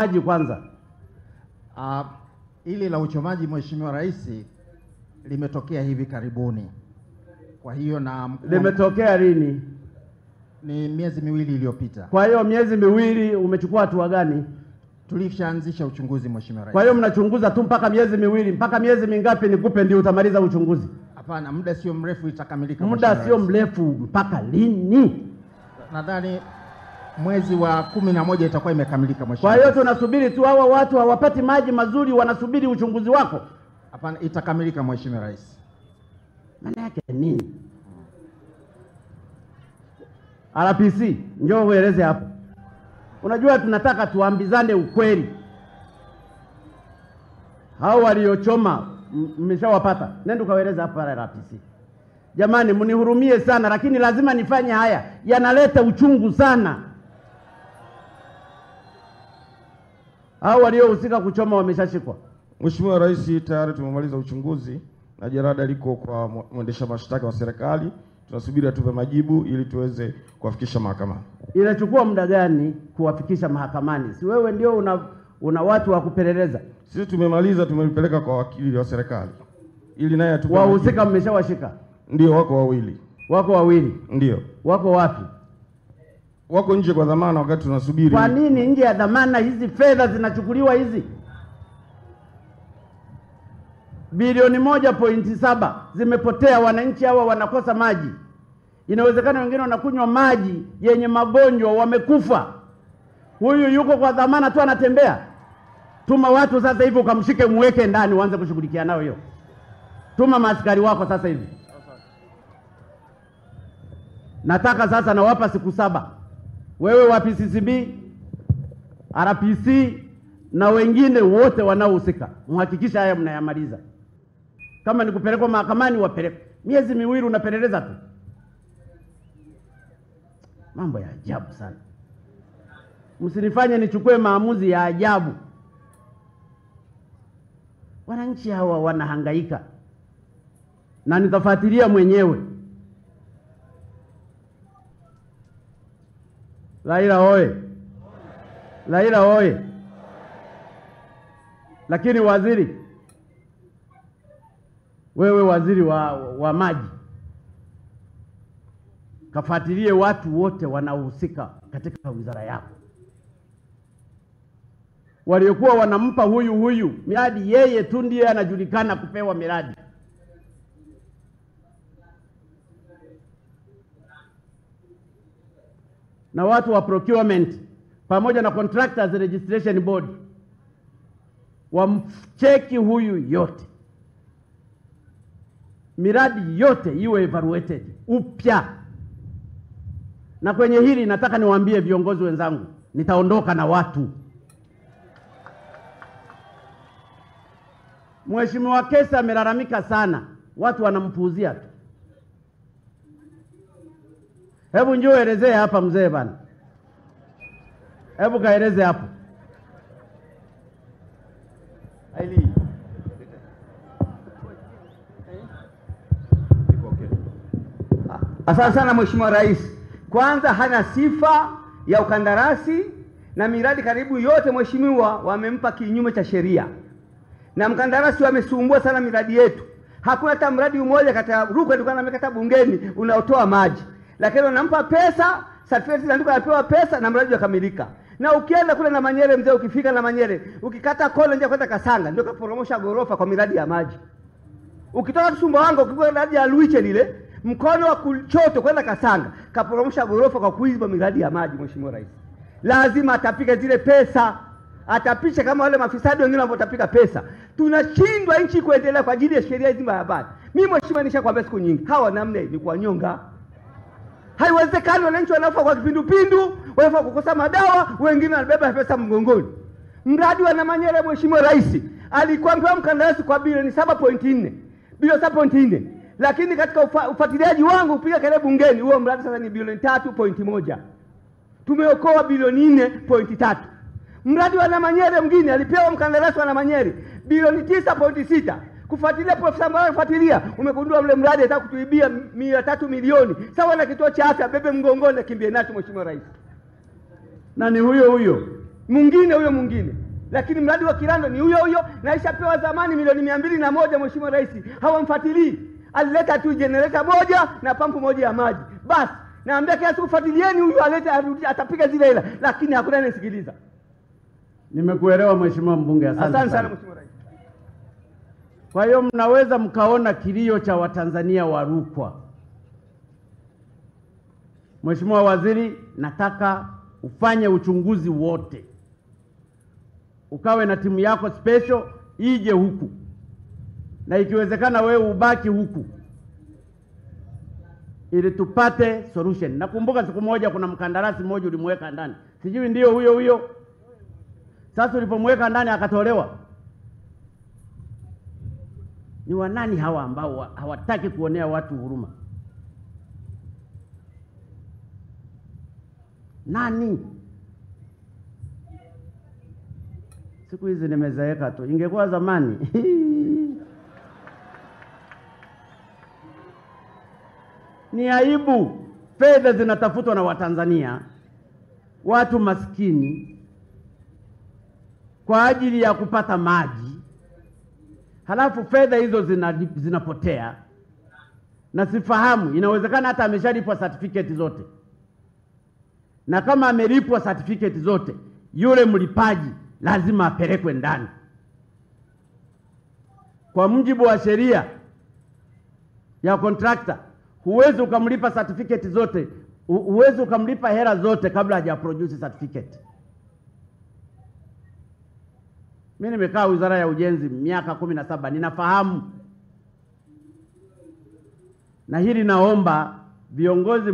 Maji kwanza. Ili la uchomaji Mheshimiwa Rais limetokea hivi karibuni. Kwa hiyo limetokea lini? Ni miezi miwili iliyopita. Kwa hiyo miezi miwili umechukua hatua gani? Tulishaanzisha uchunguzi Mheshimiwa Rais. Kwa hiyo mnachunguza tu mpaka miezi miwili, mpaka miezi mingapi nikupe ndio utamaliza uchunguzi? Hapana, muda sio mrefu itakamilika. Muda sio mrefu, mpaka lini? Nadhani mwezi wa 11 itakuwa imekamilika Mheshimiwa. Kwa hiyo tunasubiri tu hawa watu hawapati maji mazuri wanasubiri uchunguzi wako? Hapana, itakamilika Mheshimiwa Rais. Maana yake nini? RPC, njoo ueleze hapo. Unajua tunataka tuambizane ukweli. Hao waliochoma mmeshawapata. Nenda kaeleza hapo RPC. Jamani mnihurumie sana lakini lazima nifanye haya. Yanaleta uchungu sana. Hao waliohusika kuchoma wameshashikwa. Mheshimiwa Rais, tayari tumemaliza uchunguzi na jarada liko kwa mwendesha mashtaka wa serikali. Tunasubiri atupe majibu ili tuweze kuwafikisha mahakamani. Inachukua muda gani kuwafikisha mahakamani? Si wewe ndio una watu wa kupeleleza? Sisi tumemaliza, tumepeleka kwa wakili wa serikali ili naye atupe. Wahusika mmeshawashika? Ndio, wako wawili. Wako wawili? Ndio. Wako wapi? Wako nje kwa dhamana wakati tunasubiri. Kwa nini nje ya dhamana? Hizi fedha zinachukuliwa hizi bilioni 1.7 zimepotea, wananchi hawa wanakosa maji. Inawezekana wengine wanakunywa maji yenye magonjwa, wamekufa. Huyu yuko kwa dhamana tu anatembea. Tuma watu sasa hivi ukamshike muweke ndani uanze kushughulikia nao hiyo. Tuma maaskari wako sasa hivi. Nataka sasa nawapa siku 7. Wewe wa PCCB, RPC na wengine wote wanaohusika. Mhakikisha haya mnayamaliza. Kama ni kupelekwa mahakamani wapelekwe. Miezi miwili unapeleleza tu. Mambo ya ajabu sana. Msinifanye nichukue maamuzi ya ajabu. Wananchi hawa wanahangaika. Na nitafuatilia mwenyewe. Raila oye. Raila oye. Lakini waziri, wewe waziri wa maji, kafuatilie watu wote wanaohusika katika wizara yako. Waliokuwa wanampa huyu miradi, yeye tu ndiye anajulikana kupewa miradi. Na watu wa procurement pamoja na contractors registration board wamcheki huyu yote. Miradi yote iwe evaluated upya. Na kwenye hili nataka niwaambie viongozi wenzangu, nitaondoka na watu. Mheshimiwa Kesa amelalamika sana, watu wanampuuzia tu. Hebu njoo elezee hapa mzee bana. Hebu kaeleze hapo. Aili. Asante sana Mheshimiwa Rais. Kwanza hana sifa ya ukandarasi na miradi karibu yote mheshimiwa wamempa kinyume cha sheria. Na mkandarasi wamesumbua sana miradi yetu. Hakuna hata mradi mmoja kata Rukwa ndio kana mekata bungeni unaotoa maji. Lakini wanampa pesa, certificate zinaandikwa anapewa pesa na mradi ukamilika. Na ukienda kule na Manyere mzee, ukifika na Manyere, ukikata kona nje kwenda Kasanga ndio kaporomosha gorofa kwa miradi ya maji. Ukitoka Sumbawanga ukikuwa miradi ya Luiche lile, mkono wa kuchoto kwenda Kasanga kaporomosha gorofa kwa kuiba miradi ya maji. Mheshimiwa Rais, lazima atapika zile pesa, atapisha kama wale mafisadi wengine wanapotapika pesa. Tunashindwa nchi kuendelea kwa ajili ya sheria hizi mbaya mbaya. Mimi mheshimiwa nishakwambia siku nyingi, hawa namna ni kuwanyonga. Haiwezekani wananchi wanafa kwa kipindupindu, wanafa kukosa madawa, wengine wanabeba pesa mgongoni. Mradi wa Manyere Mheshimiwa Rais alikuwa mpewa mkandarasi kwa bilioni 7.4. Bilioni 7.4. Lakini katika ufuatiliaji wangu kupiga kelele bungeni, huo mradi sasa ni bilioni 3.1. Tumeokoa bilioni 4.3. Mradi wa Manyere mwingine alipewa mkandarasi wa Manyere bilioni 9.6. Kufuatilia Profesa Mbara kufuatilia, umegundua ule mradi anataka kutuibia 3 milioni. Sawa na kituo cha afya bebe mgongoni na kimbie nacho Mheshimiwa Rais. Na ni huyo mwingine huyo mwingine, lakini mradi wa Kirando ni huyo huyo na ishapewa zamani milioni 201. Mheshimiwa Rais hawamfuatilii, alileta tu generator moja na pampu moja ya maji basi. Naambia kila siku fuatilieni huyu alete, atapiga zile hela, lakini hakuna anayesikiliza. Nimekuelewa Mheshimiwa mbunge, Asante sana Mheshimiwa Rais. Kwa hiyo mnaweza mkaona kilio cha Watanzania wa Rukwa. Mheshimiwa Waziri, nataka ufanye uchunguzi wote, ukawe na timu yako special ije huku, na ikiwezekana wewe ubaki huku ili tupate solution. Nakumbuka siku moja kuna mkandarasi mmoja ulimweka ndani, sijui ndio huyo huyo. Sasa ulipomweka ndani akatolewa, ni wanani hawa ambao hawataki kuonea watu huruma? Nani? Siku hizi nimezeeka tu, ingekuwa zamani ni aibu. Fedha zinatafutwa na Watanzania, watu maskini, kwa ajili ya kupata maji, halafu fedha hizo zinapotea na sifahamu. Inawezekana hata ameshalipwa certificate zote, na kama amelipwa certificate zote, yule mlipaji lazima apelekwe ndani. Kwa mujibu wa sheria ya contractor, huwezi ukamlipa certificate zote, huwezi ukamlipa hela zote kabla haja produce certificate. Mimi nimekaa Wizara ya Ujenzi miaka 17, ninafahamu. Na hili naomba viongozi